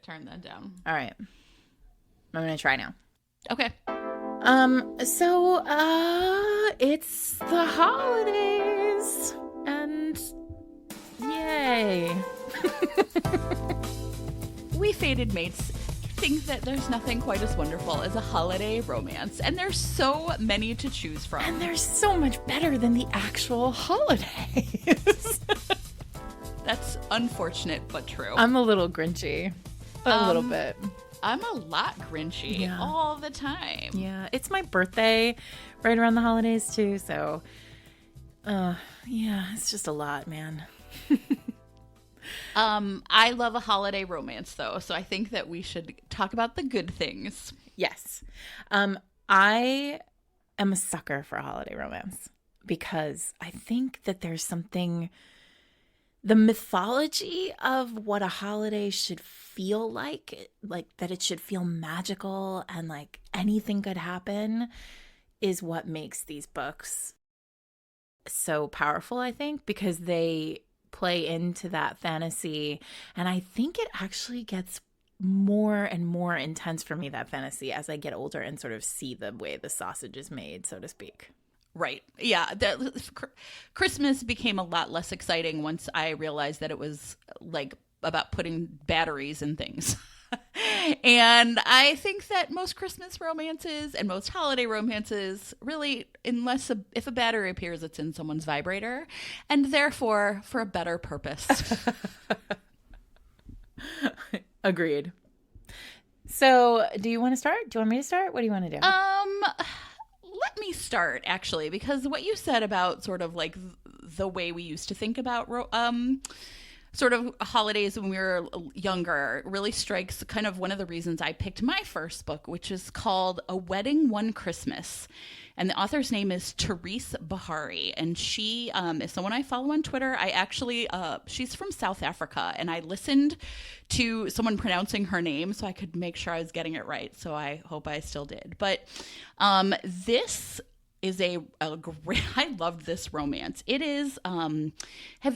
turn that down. All right. I'm going to try now. Okay. So, it's the holidays, and yay. We fated mates think that there's nothing quite as wonderful as a holiday romance, and there's so many to choose from. And they're so much better than the actual holidays. That's unfortunate but true. I'm a little grinchy. A little bit. I'm a lot grinchy all the time. Yeah, it's my birthday right around the holidays too, so yeah, it's just a lot, man. I love a holiday romance though, so I think that we should talk about the good things. Yes. I am a sucker for a holiday romance because I think that there's something, the mythology of what a holiday should feel like that it should feel magical and like anything could happen, is what makes these books so powerful, I think, because they play into that fantasy. And I think it actually gets more and more intense for me, that fantasy, as I get older and sort of see the way the sausage is made, so to speak. Right. Yeah. Christmas became a lot less exciting once I realized that it was like about putting batteries in things. And I think that most Christmas romances and most holiday romances really, if a battery appears, it's in someone's vibrator, and therefore for a better purpose. Agreed. So do you want to start? Do you want me to start? What do you want to do? Let me start, actually, because what you said about sort of like the way we used to think about sort of holidays when we were younger really strikes kind of one of the reasons I picked my first book, which is called A Wedding One Christmas. And the author's name is Therese Bahari. And she is someone I follow on Twitter. She's from South Africa. And I listened to someone pronouncing her name so I could make sure I was getting it right. So I hope I still did. But this is a great, I loved this romance. It is, do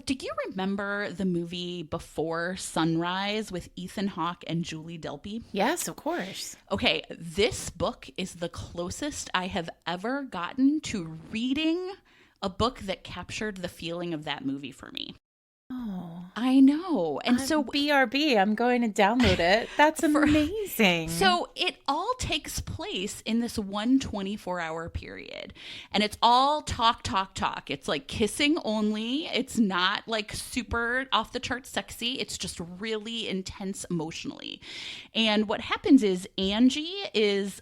you remember the movie Before Sunrise with Ethan Hawke and Julie Delpy? Yes, of course. Okay, this book is the closest I have ever gotten to reading a book that captured the feeling of that movie for me. Oh, I know. And so BRB, I'm going to download it. That's amazing. So it all takes place in this 24-hour period. And it's all talk. It's like kissing only. It's not like super off the charts sexy. It's just really intense emotionally. And what happens is Angie is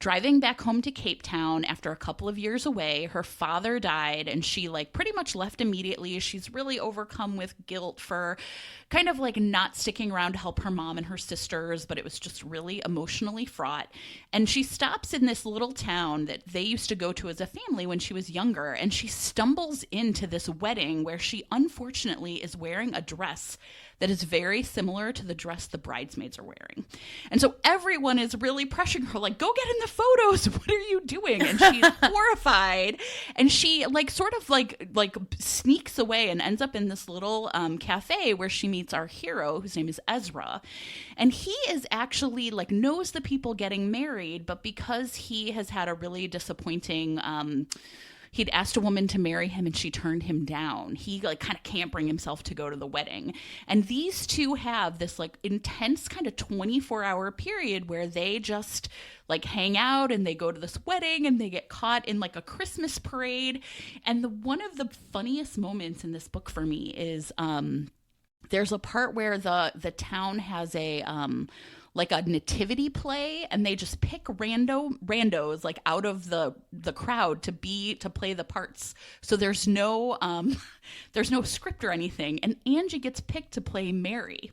driving back home to Cape Town after a couple of years away. Her father died and she like pretty much left immediately. She's really overcome with guilt for kind of like not sticking around to help her mom and her sisters, but it was just really emotionally fraught. And she stops in this little town that they used to go to as a family when she was younger, and she stumbles into this wedding where she unfortunately is wearing a dress that is very similar to the dress the bridesmaids are wearing. And so everyone is really pressuring her, like, go get in the photos. What are you doing? And she's horrified. And she like sort of like sneaks away and ends up in this little cafe where she meets our hero, whose name is Ezra. And he is actually like knows the people getting married, but because he has had a really disappointing he'd asked a woman to marry him and she turned him down. He like kind of can't bring himself to go to the wedding. And these two have this like intense kind of 24-hour period where they just like hang out and they go to this wedding and they get caught in like a Christmas parade. And one of the funniest moments in this book for me is there's a part where the town has a like a nativity play, and they just pick randos like out of the crowd to play the parts. So there's no script or anything. And Angie gets picked to play Mary.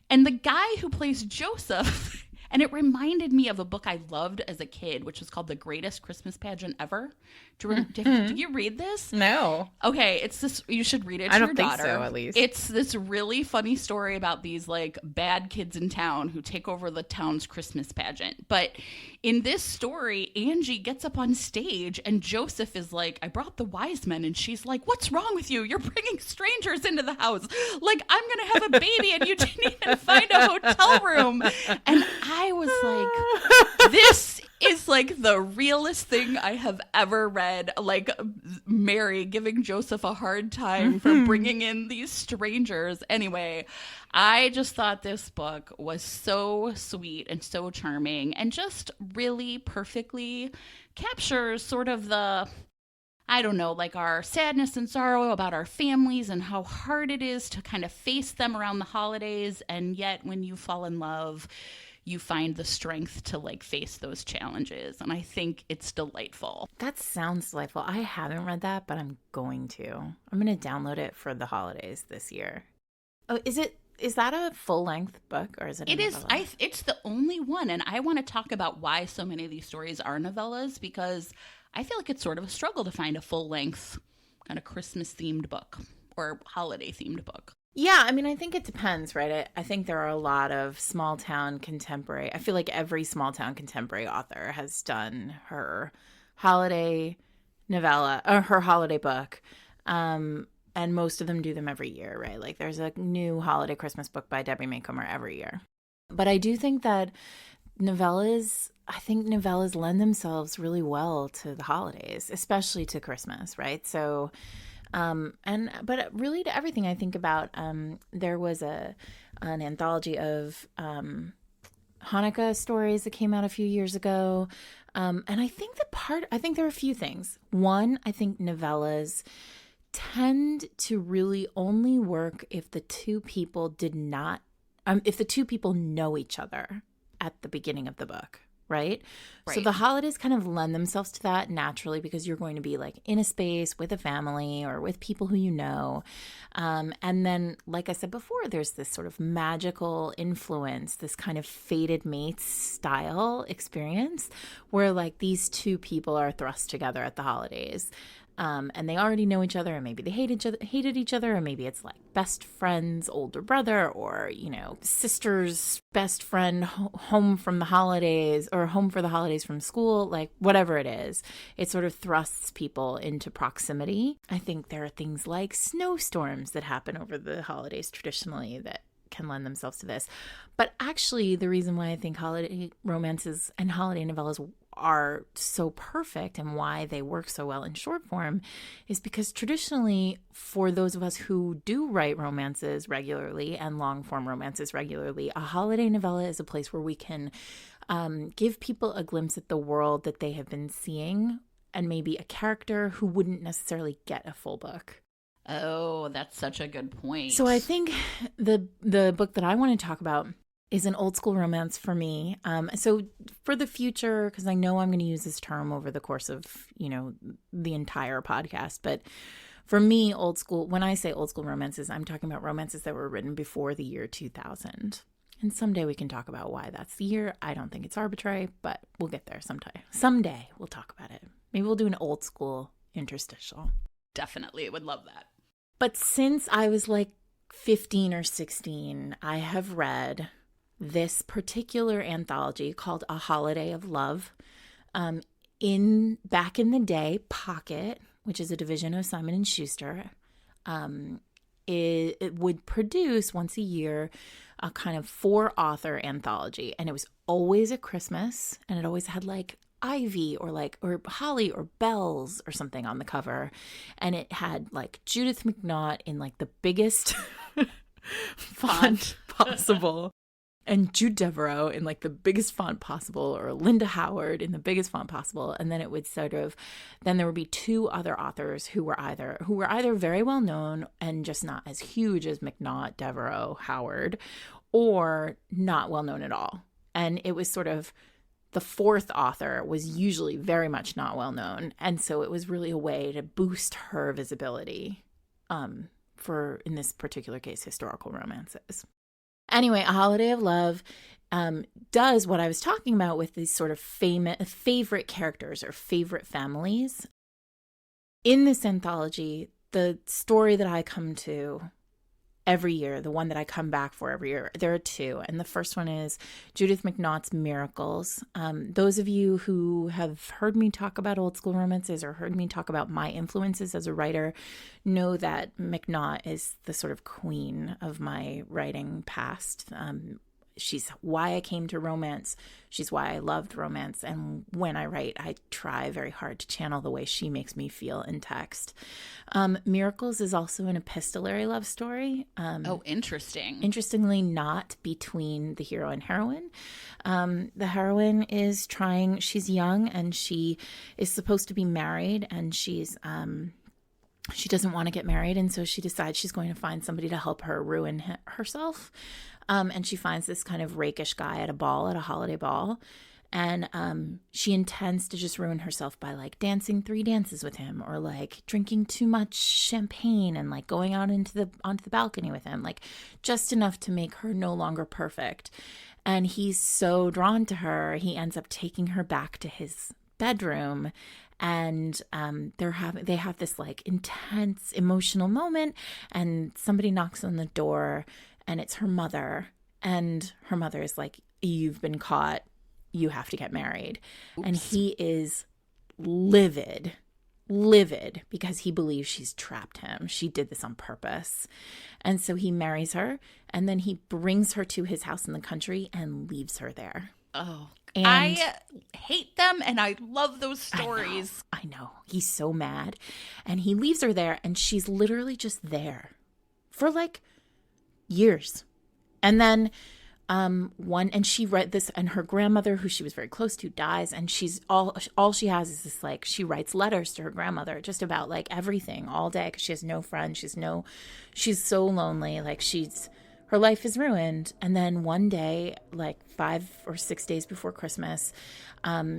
And the guy who plays Joseph And it reminded me of a book I loved as a kid, which was called The Greatest Christmas Pageant Ever. Did you read this? No. Okay, it's this. You should read it to I your don't think daughter. so, at least. It's this really funny story about these like bad kids in town who take over the town's Christmas pageant. But in this story, Angie gets up on stage and Joseph is like, "I brought the wise men," and she's like, "What's wrong with you? You're bringing strangers into the house. Like, I'm gonna have a baby, and you didn't even find a hotel room." And I was like, "This is like the realest thing I have ever read." Like Mary giving Joseph a hard time for bringing in these strangers. Anyway, I just thought this book was so sweet and so charming and just really perfectly captures sort of the, I don't know, like our sadness and sorrow about our families and how hard it is to kind of face them around the holidays. And yet when you fall in love, you find the strength to like face those challenges. And I think it's delightful. That sounds delightful. I haven't read that, but I'm going to. I'm going to download it for the holidays this year. Oh, is that a full-length book or is it a novella? It's the only one. And I want to talk about why so many of these stories are novellas, because I feel like it's sort of a struggle to find a full-length kind of Christmas-themed book or holiday-themed book. Yeah, I mean, I think it depends, right? I think there are a lot of small-town contemporary. I feel like every small-town contemporary author has done her holiday novella or her holiday book. And most of them do them every year, right? Like there's a new holiday Christmas book by Debbie Maycomer every year. But I do think that novellas lend themselves really well to the holidays, especially to Christmas, right? So, but really to everything I think about, there was an anthology of Hanukkah stories that came out a few years ago. And I think there are a few things. One, I think novellas tend to really only work if the two people know each other at the beginning of the book, right? So the holidays kind of lend themselves to that naturally because you're going to be like in a space with a family or with people who you know. And then, like I said before, there's this sort of magical influence, this kind of fated mates style experience where like these two people are thrust together at the holidays. And they already know each other, and maybe they hated each other, or maybe it's like best friend's older brother, or, you know, sister's best friend home from the holidays, or home for the holidays from school, like whatever it is. It sort of thrusts people into proximity. I think there are things like snowstorms that happen over the holidays traditionally that can lend themselves to this. But actually, the reason why I think holiday romances and holiday novellas are so perfect and why they work so well in short form is because traditionally, for those of us who do write romances regularly and long form romances regularly, a holiday novella is a place where we can give people a glimpse at the world that they have been seeing and maybe a character who wouldn't necessarily get a full book. Oh, that's such a good point. So I think the book that I want to talk about is an old school romance for me. So for the future, because I know I'm going to use this term over the course of, you know, the entire podcast, but for me, old school, when I say old school romances, I'm talking about romances that were written before the year 2000. And someday we can talk about why that's the year. I don't think it's arbitrary, but we'll get there sometime. Someday we'll talk about it. Maybe we'll do an old school interstitial. Definitely would love that. But since I was like 15 or 16, I have read this particular anthology called A Holiday of Love. Back in the day, Pocket, which is a division of Simon & Schuster, it would produce once a year a kind of 4-author anthology. And it was always at Christmas, and it always had like ivy or holly or bells or something on the cover, and it had like Judith McNaught in like the biggest font possible, and Jude Devereaux in like the biggest font possible, or Linda Howard in the biggest font possible. And then it would then there would be 2 other authors who were either very well known and just not as huge as McNaught, Devereaux, Howard, or not well known at all. And it was sort of the 4th author was usually very much not well known. And so it was really a way to boost her visibility for, in this particular case, historical romances. Anyway, A Holiday of Love does what I was talking about with these sort of favorite characters or favorite families. In this anthology, the story that I come to every year, the one that I come back for every year, there are two. And the first one is Judith McNaught's Miracles. Those of you who have heard me talk about old school romances or heard me talk about my influences as a writer know that McNaught is the sort of queen of my writing past. She's why I came to romance. She's why I loved romance. And when I write, I try very hard to channel the way she makes me feel in text. Miracles is also an epistolary love story. Oh, interesting. Interestingly, not between the hero and heroine. The heroine is she's young and she is supposed to be married, and she doesn't want to get married, and so she decides she's going to find somebody to help her ruin herself. And she finds this kind of rakish guy at a holiday ball. And she intends to just ruin herself by like dancing 3 dances with him, or like drinking too much champagne and like going out onto the balcony with him, like just enough to make her no longer perfect. And he's so drawn to her, he ends up taking her back to his bedroom. And they have this like intense emotional moment, and somebody knocks on the door, and it's her mother. And her mother is like, "You've been caught. You have to get married." Oops. And he is livid because he believes she's trapped him. She did this on purpose. And so he marries her, and then he brings her to his house in the country and leaves her there. Oh, and I hate them, and I love those stories. I know. He's so mad. And he leaves her there, and she's literally just there for like years. And then and she read this, and her grandmother, who she was very close to, dies, and she's all she has is this, like, she writes letters to her grandmother just about like everything all day, because she has no friends. She's so lonely. Like, her life is ruined. And then one day, like 5 or 6 days before Christmas,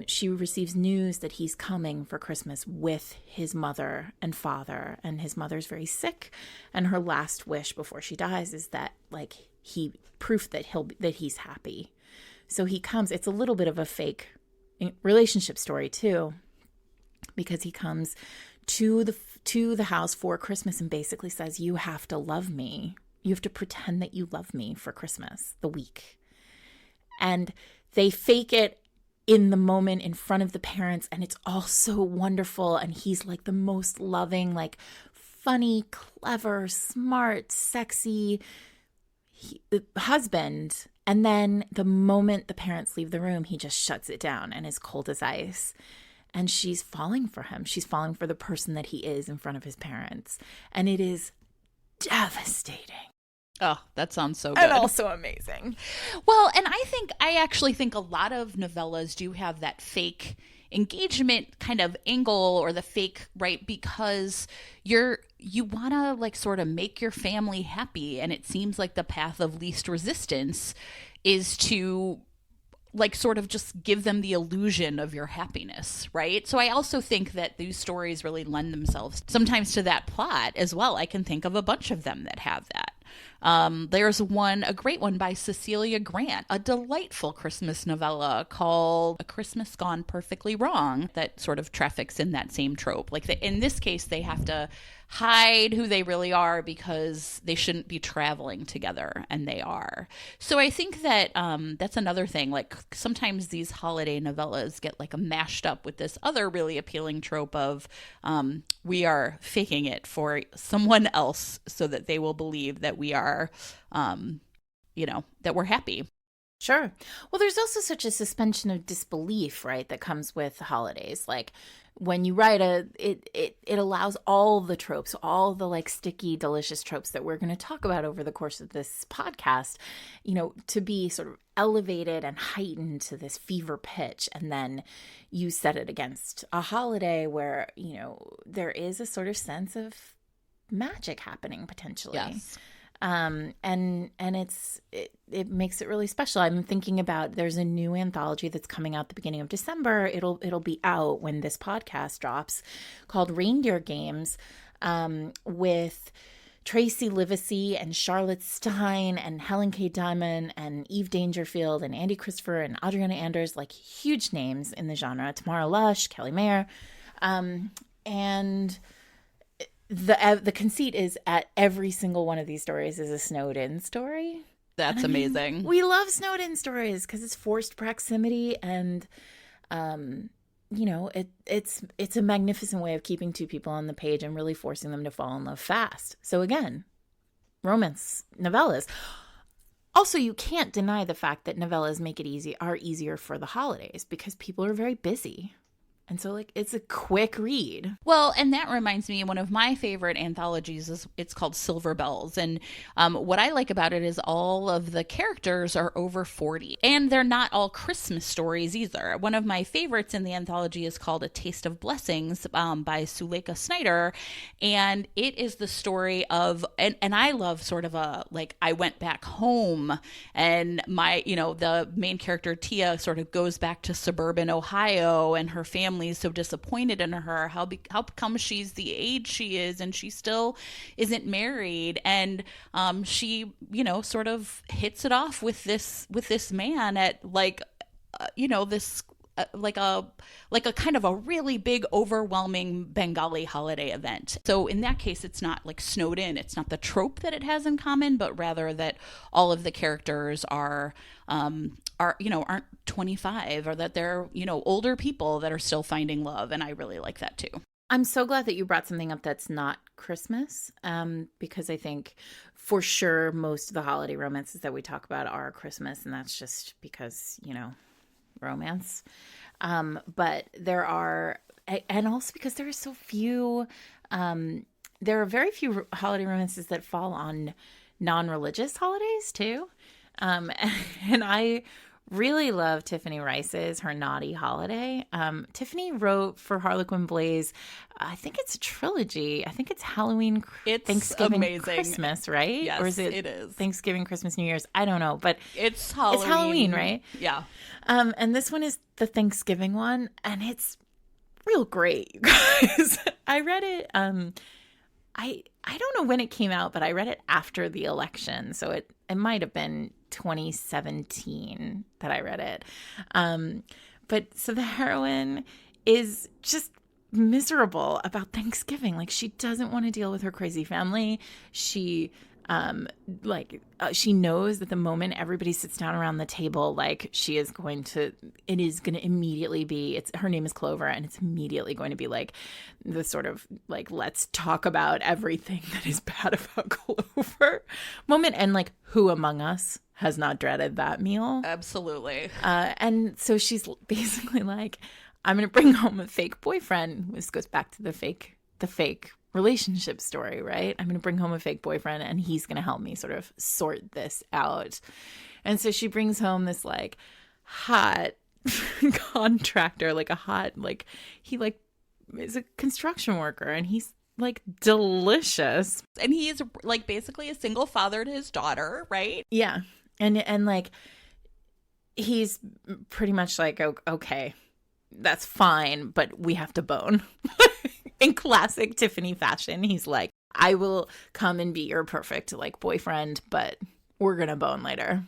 she receives news that he's coming for Christmas with his mother and father. And his mother's very sick. And her last wish before she dies is that, like, proof that he's happy. So he comes. It's a little bit of a fake relationship story too, because he comes to the house for Christmas and basically says, "You have to love me. You have to pretend that you love me for Christmas, the week." And they fake it in the moment in front of the parents, and it's all so wonderful. And he's like the most loving, like funny, clever, smart, sexy husband. And then the moment the parents leave the room, he just shuts it down and is cold as ice. And she's falling for him. She's falling for the person that he is in front of his parents. And it is devastating. Oh, that sounds so good. And also amazing. Well, and I actually think a lot of novellas do have that fake engagement kind of angle, or the fake, right? Because you want to like sort of make your family happy, and it seems like the path of least resistance is to like sort of just give them the illusion of your happiness, right? So I also think that these stories really lend themselves sometimes to that plot as well. I can think of a bunch of them that have that. There's a great one by Cecilia Grant, a delightful Christmas novella called A Christmas Gone Perfectly Wrong, that sort of traffics in that same trope. Like in this case, they have to hide who they really are because they shouldn't be traveling together, and they are. So I think that that's another thing. Like sometimes these holiday novellas get like mashed up with this other really appealing trope of we are faking it for someone else so that they will believe that we are, that we're happy. Sure. Well, there's also such a suspension of disbelief, right, that comes with the holidays. Like when you write it allows all the tropes, all the like sticky, delicious tropes that we're going to talk about over the course of this podcast, to be sort of elevated and heightened to this fever pitch. And then you set it against a holiday where, there is a sort of sense of magic happening potentially. Yes. And it makes it really special. I'm thinking about, there's a new anthology that's coming out the beginning of December. It'll be out when this podcast drops, called Reindeer Games, with Tracy Livesey and Charlotte Stein and Helen K. Diamond and Eve Dangerfield and Andy Christopher and Adriana Anders, like huge names in the genre. Tamara Lush, Kelly Mayer. And the conceit is at every single one of these stories is a snowed-in story. That's amazing. We love snowed-in stories because it's forced proximity and, it's a magnificent way of keeping two people on the page and really forcing them to fall in love fast. So again, romance novellas. Also, you can't deny the fact that novellas are easier for the holidays because people are very busy. And so, like, it's a quick read. Well, and that reminds me, one of my favorite anthologies it's called Silver Bells. And what I like about it is all of the characters are over 40. And they're not all Christmas stories either. One of my favorites in the anthology is called A Taste of Blessings by Suleika Snyder. And it is the story of, and I love sort of I went back home and the main character, Tia, sort of goes back to suburban Ohio and her family is so disappointed in her. How come she's the age she is and she still isn't married? And she, sort of hits it off with this man at this like a kind of a really big, overwhelming Bengali holiday event. So in that case, it's not like snowed in. It's not the trope that it has in common, but rather that all of the characters aren't 25, or that they're, older people that are still finding love. And I really like that too. I'm so glad that you brought something up that's not Christmas, because I think for sure most of the holiday romances that we talk about are Christmas, and that's just because, romance. But there are, and also because there are so few, there are very few holiday romances that fall on non-religious holidays too. And I really love Tiffany Rice's Her Naughty Holiday. Tiffany wrote for Harlequin Blaze, I think it's a trilogy. I think it's Halloween, it's Thanksgiving, amazing. Christmas, right? Yes, or is it is. Thanksgiving, Christmas, New Year's? I don't know, but it's Halloween. It's Halloween, right? Yeah. And this one is the Thanksgiving one, and it's real great, you guys. I read it. I don't know when it came out, but I read it after the election, so it might have been 2017 that I read it. But so the heroine is just miserable about Thanksgiving. Like, she doesn't want to deal with her crazy family. She she knows that the moment everybody sits down around the table, like, it is going to immediately be, her name is Clover, and it's immediately going to be like the sort of like, let's talk about everything that is bad about Clover moment. And like, who among us has not dreaded that meal? Absolutely. And so she's basically like, I'm going to bring home a fake boyfriend. This goes back to the fake relationship story, right? I'm going to bring home a fake boyfriend and he's going to help me sort of sort this out. And so she brings home this like hot contractor, like a hot, like he like is a construction worker, and he's like delicious. And he is like basically a single father to his daughter, right? Yeah. And like, he's pretty much like, okay, that's fine, but we have to bone. In classic Tiffany fashion, he's like, I will come and be your perfect like boyfriend, but we're gonna bone later.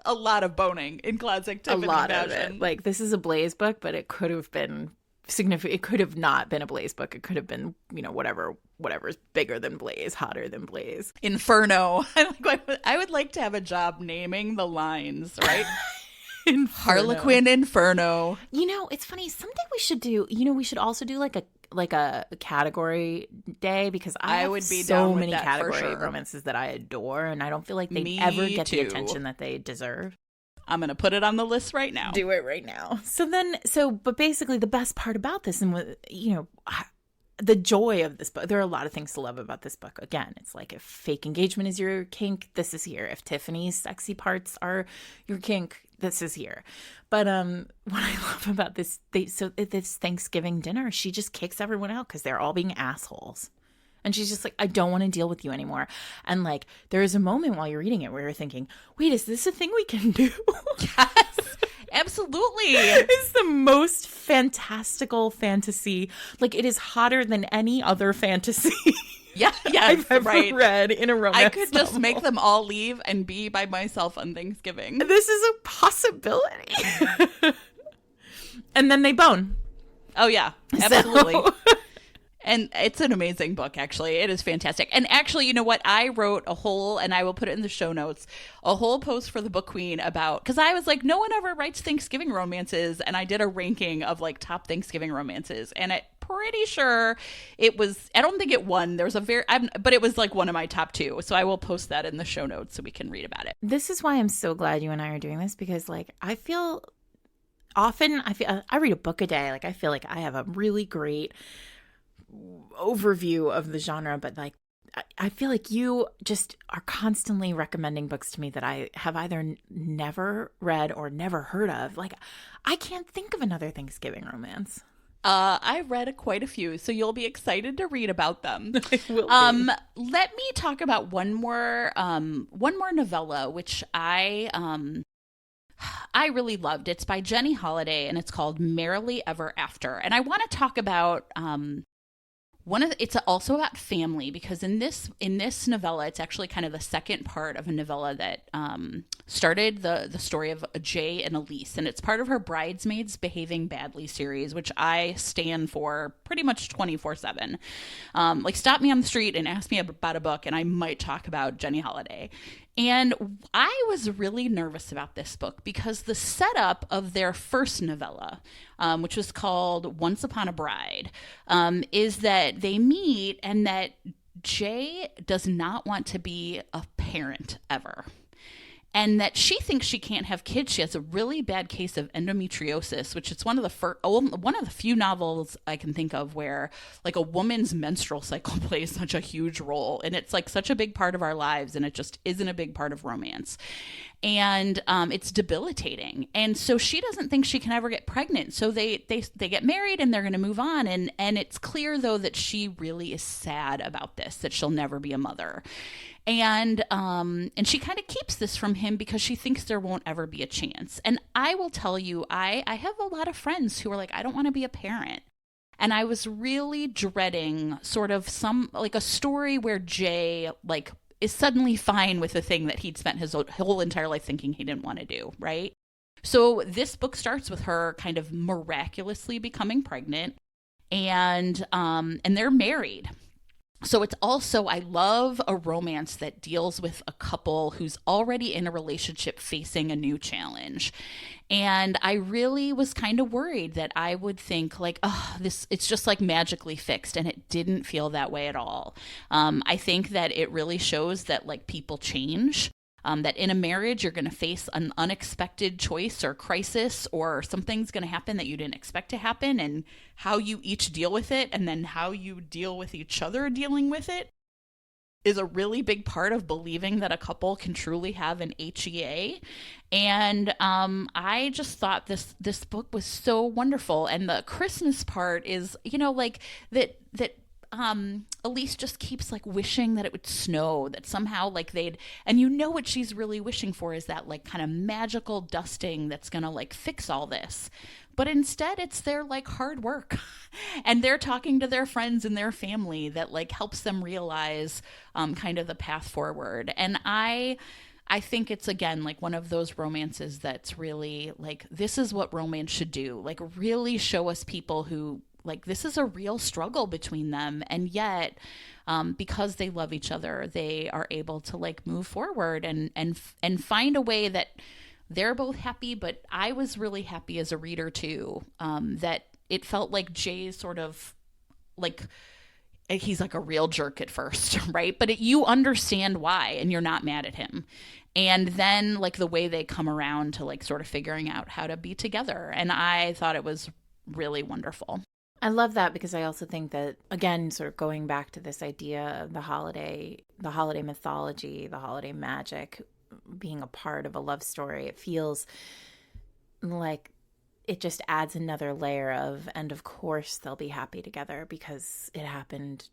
A lot of boning in classic Tiffany fashion. A lot of it. Like, this is a Blaze book, but it could have been significant. It could have not been a Blaze book. It could have been, whatever's bigger than Blaze, hotter than Blaze. Inferno. I would like to have a job naming the lines, right? Inferno. Harlequin Inferno. It's funny. Something we should do. We should also do like a category day, because I would be so many category romances that I adore, and I don't feel like they ever get the attention that they deserve. I'm going to put it on the list right now. Do it right now. But basically the best part about this, and the joy of this book, there are a lot of things to love about this book. Again, it's like, if fake engagement is your kink, this is here. If Tiffany's sexy parts are your kink, this is here. But what I love about this Thanksgiving dinner, she just kicks everyone out because they're all being assholes. And she's just like, I don't want to deal with you anymore. And like, there is a moment while you're reading it where you're thinking, wait, is this a thing we can do? Yes. Absolutely. It's the most fantastical fantasy. Like, it is hotter than any other fantasy Yeah, I've ever read in a romance I could just novel. make them all leave and be by myself on Thanksgiving. This is a possibility. And then they bone. Oh, yeah, absolutely. So... And it's an amazing book, actually. It is fantastic. And actually, you know what? I wrote a whole, and I will put it in the show notes, a whole post for the Book Queen about, because I was like, no one ever writes Thanksgiving romances. And I did a ranking of like top Thanksgiving romances. And I'm pretty sure it was, I don't think it won. There was but it was like one of my top two. So I will post that in the show notes so we can read about it. This is why I'm so glad you and I are doing this, because like, I feel often, I read a book a day. Like, I feel like I have a really great overview of the genre, but like I feel like you just are constantly recommending books to me that I have either never read or never heard of. Like, I can't think of another Thanksgiving romance. I read quite a few, so you'll be excited to read about them. I will be. Let me talk about one more novella, which I really loved. It's by Jenny Holiday, and it's called Merrily Ever After. And I want to talk about it's also about family, because in this novella, it's actually kind of the second part of a novella that started the story of Jay and Elise, and it's part of her Bridesmaids Behaving Badly series, which I stand for pretty much 24/7. Like, stop me on the street and ask me about a book, and I might talk about Jenny Holiday. And I was really nervous about this book because the setup of their first novella, which was called Once Upon a Bride, is that they meet and that Jay does not want to be a parent ever. And that she thinks she can't have kids. She has a really bad case of endometriosis, which is one of the few novels I can think of where like a woman's menstrual cycle plays such a huge role, and it's like such a big part of our lives, and it just isn't a big part of romance. And it's debilitating, and so she doesn't think she can ever get pregnant. So they get married, and they're going to move on. And it's clear though that she really is sad about this, that she'll never be a mother. And she kind of keeps this from him because she thinks there won't ever be a chance. And I will tell you, I have a lot of friends who are like, I don't want to be a parent. And I was really dreading sort of a story where Jay like is suddenly fine with the thing that he'd spent his whole entire life thinking he didn't want to do, right? So this book starts with her kind of miraculously becoming pregnant, and they're married. So it's also, I love a romance that deals with a couple who's already in a relationship facing a new challenge. And I really was kind of worried that I would think like, oh, it's just like magically fixed. And it didn't feel that way at all. I think that it really shows that like people change. That in a marriage, you're going to face an unexpected choice or crisis, or something's going to happen that you didn't expect to happen, and how you each deal with it, and then how you deal with each other dealing with it, is a really big part of believing that a couple can truly have an HEA. And I just thought this book was so wonderful. And the Christmas part is, like that Elise just keeps like wishing that it would snow, that somehow like and what she's really wishing for is that like kind of magical dusting that's gonna like fix all this. But instead it's their like hard work and they're talking to their friends and their family that like helps them realize kind of the path forward. And I think it's, again, like one of those romances that's really like, this is what romance should do. Like really show us people who like this is a real struggle between them, and yet because they love each other, they are able to like move forward and find a way that they're both happy. But I was really happy as a reader too, that it felt like Jay's sort of like, he's like a real jerk at first, right? But you understand why, and you're not mad at him. And then like the way they come around to like sort of figuring out how to be together. And I thought it was really wonderful. I love that, because I also think that, again, sort of going back to this idea of the holiday mythology, the holiday magic being a part of a love story, it feels like it just adds another layer of, and of course they'll be happy together because it happened,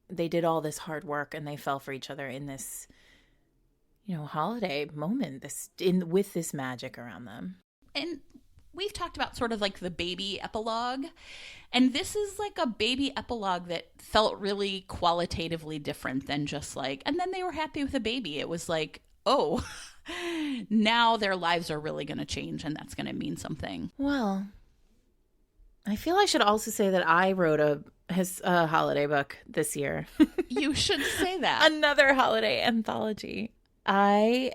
they did all this hard work and they fell for each other in this, holiday moment, with this magic around them. and we've talked about sort of like the baby epilogue, and this is like a baby epilogue that felt really qualitatively different than just like, and then they were happy with a baby. It was like, oh, now their lives are really going to change, and that's going to mean something. Well, I feel I should also say that I wrote a holiday book this year. You should say that. Another holiday anthology. I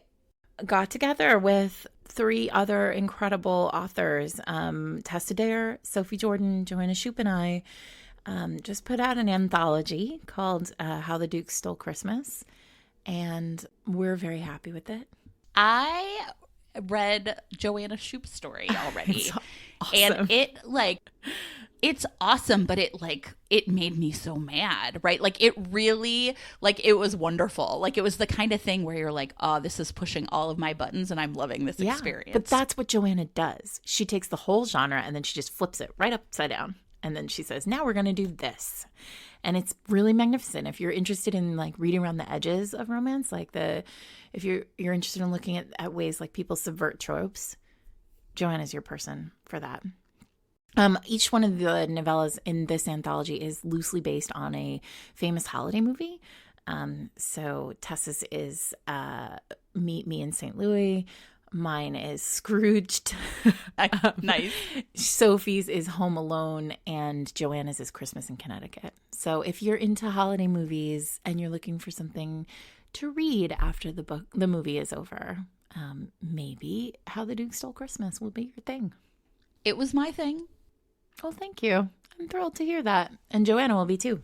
got together with 3 other incredible authors. Tessa Dare, Sophie Jordan, Joanna Shoup, and I just put out an anthology called How the Duke Stole Christmas. And we're very happy with it. I read Joanna Shoup's story already. It's awesome. And it's awesome, but it made me so mad, right? Like it really, like it was wonderful. Like it was the kind of thing where you're like, oh, this is pushing all of my buttons and I'm loving this experience. But that's what Joanna does. She takes the whole genre and then she just flips it right upside down. And then she says, now we're going to do this. And it's really magnificent. If you're interested in like reading around the edges of romance, like if you're interested in looking at ways like people subvert tropes, Joanna's your person for that. Each one of the novellas in this anthology is loosely based on a famous holiday movie. So Tessa's is Meet Me in St. Louis. Mine is Scrooged. Nice. Sophie's is Home Alone, and Joanna's is Christmas in Connecticut. So if you're into holiday movies and you're looking for something to read after the movie is over, maybe How the Duke Stole Christmas will be your thing. It was my thing. Well, thank you. I'm thrilled to hear that. And Joanna will be too.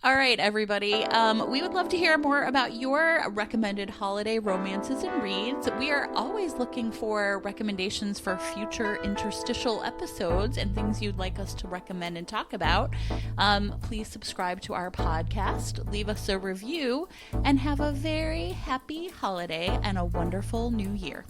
All right, everybody. We would love to hear more about your recommended holiday romances and reads. We are always looking for recommendations for future interstitial episodes and things you'd like us to recommend and talk about. Please subscribe to our podcast, leave us a review, and have a very happy holiday and a wonderful new year.